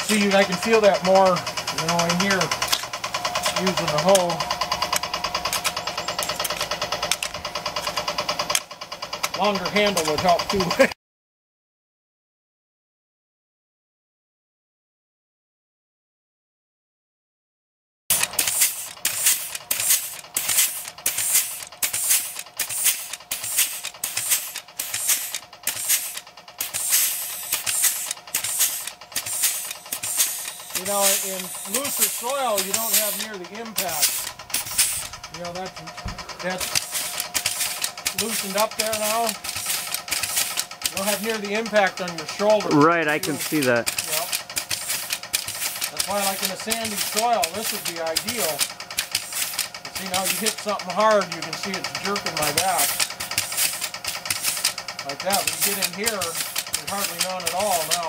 See, I can feel that more, you know, in here using the hoe. Longer handle would help too. You know, in looser soil, you don't have near the impact. You know, that's loosened up there now. You don't have near the impact on your shoulder. Right, I can see that. Yep. That's why, like in a sandy soil, this would be ideal. You see, now you hit something hard, you can see it's jerking my back. Like that. When you get in here, there's hardly none at all now.